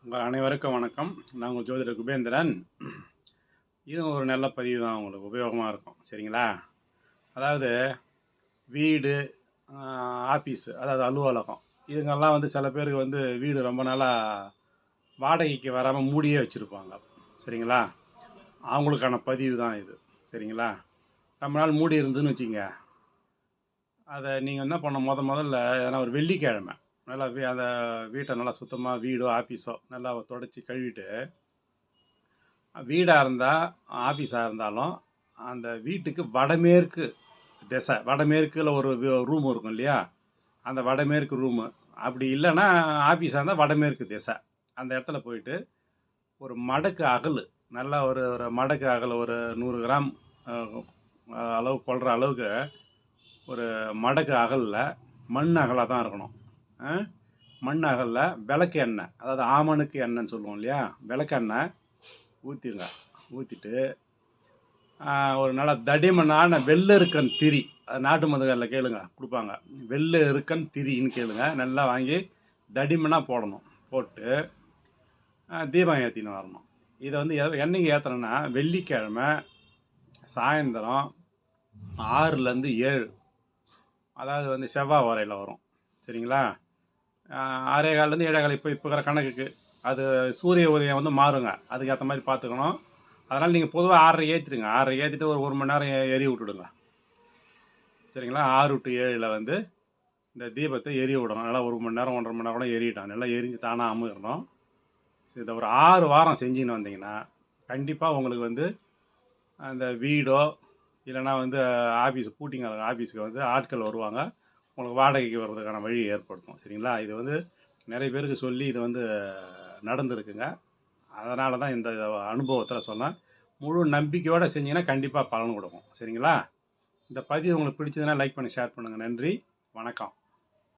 உங்கள் அனைவருக்கும் வணக்கம். நான் உங்கள் ஜோதிடர் குபேந்திரன். இதுவும் ஒரு நல்ல பதிவு தான், உங்களுக்கு உபயோகமாக இருக்கும். சரிங்களா? அதாவது வீடு, ஆஃபீஸு, அதாவது அலுவலகம், இதுங்கெல்லாம் வந்து சில பேருக்கு வந்து வீடு ரொம்ப நாளாக வாடகைக்கு வராமல் மூடியே வச்சுருப்பாங்க. சரிங்களா? அவங்களுக்கான பதிவு தான் இது. சரிங்களா? ரொம்ப நாள் மூடி இருந்துன்னு வச்சுங்க, அதை நீங்கள் என்ன பண்ண முதல்ல எதனா ஒரு வெள்ளிக்கிழமை நல்லா அந்த வீட்டை நல்லா சுத்தமாக, வீடோ ஆஃபீஸோ நல்லா தொடச்சி கழுவிட்டு, வீடாக இருந்தால் ஆஃபீஸாக இருந்தாலும் அந்த வீட்டுக்கு வடமேற்கு திசை, வடமேற்கில் ஒரு ரூம் இருக்கும் இல்லையா, அந்த வடமேற்கு ரூமு. அப்படி இல்லைன்னா ஆஃபீஸாக இருந்தால் வடமேற்கு திசை, அந்த இடத்துல போயிட்டு ஒரு மடக்கு அகல், நல்லா ஒரு ஒரு மடக்கு அகல் ஒரு 100 கிராம் அளவு கொள்கிற அளவுக்கு ஒரு மடக்கு அகலில், மண் அகலாக தான் இருக்கணும். மண் அகலில் விளக்கு எண்ணெய், அதாவது ஆமணுக்கு எண்ணெய்ன்னு சொல்லுவோம் இல்லையா, விளக்கெண்ணெய் ஊற்றிங்க. ஊற்றிட்டு ஒரு நல்ல தடிமனான வெள்ளெருக்கன் திரி, அது நாட்டு மருந்துகளில் கேளுங்க, கொடுப்பாங்க. வெள்ளெருக்கன் திரின்னு கேளுங்க, நல்லா வாங்கி தடிமனாக போடணும். போட்டு தீபம் ஏற்றின்னு வரணும். இதை வந்து என்னைக்கு ஏற்றணுன்னா, வெள்ளிக்கிழமை சாயந்தரம் 6லேருந்து 7, அதாவது வந்து செவ்வாய் வரையில் வரும். சரிங்களா? 6:15லேருந்து 7:15 இப்போ இருக்கிற கணக்குக்கு. அது சூரிய உதயம் வந்து மாறுங்க, அதுக்கேற்ற மாதிரி பார்த்துக்கணும். அதனால் நீங்கள் பொதுவாக 6:30 ஏற்றிடுங்க. 6:30 ஏற்றிட்டு ஒரு 1 மணி நேரம் எரிய விட்டுடுங்க. சரிங்களா? 6 to 7 வந்து இந்த தீபத்தை எரிய விடணும். நல்லா 1 மணி நேரம் 1.5 மணி நேரம் கூட எரியட்டும். நல்லா எரிஞ்சு தானாக அமுகிறணும். இதை ஒரு 6 வாரம் செஞ்சுன்னு வந்தீங்கன்னா கண்டிப்பாக உங்களுக்கு வந்து அந்த வீடோ இல்லைனா வந்து ஆஃபீஸ் பூட்டிங்க, ஆஃபீஸுக்கு வந்து ஆட்கள் வருவாங்க, உங்களுக்கு வாடகைக்கு வர்றதுக்கான வழி ஏற்படுத்தும். சரிங்களா? இது வந்து நிறைய பேருக்கு சொல்லி இது வந்து நடந்துருக்குங்க. அதனால தான் இந்த அனுபவத்தில் சொன்னேன். முழு நம்பிக்கையோடு செஞ்சிங்கன்னா கண்டிப்பாக பலன் கொடுக்கும். சரிங்களா? இந்த பதிவு உங்களுக்கு பிடிச்சதுன்னா லைக் பண்ணி ஷேர் பண்ணுங்கள். நன்றி, வணக்கம்.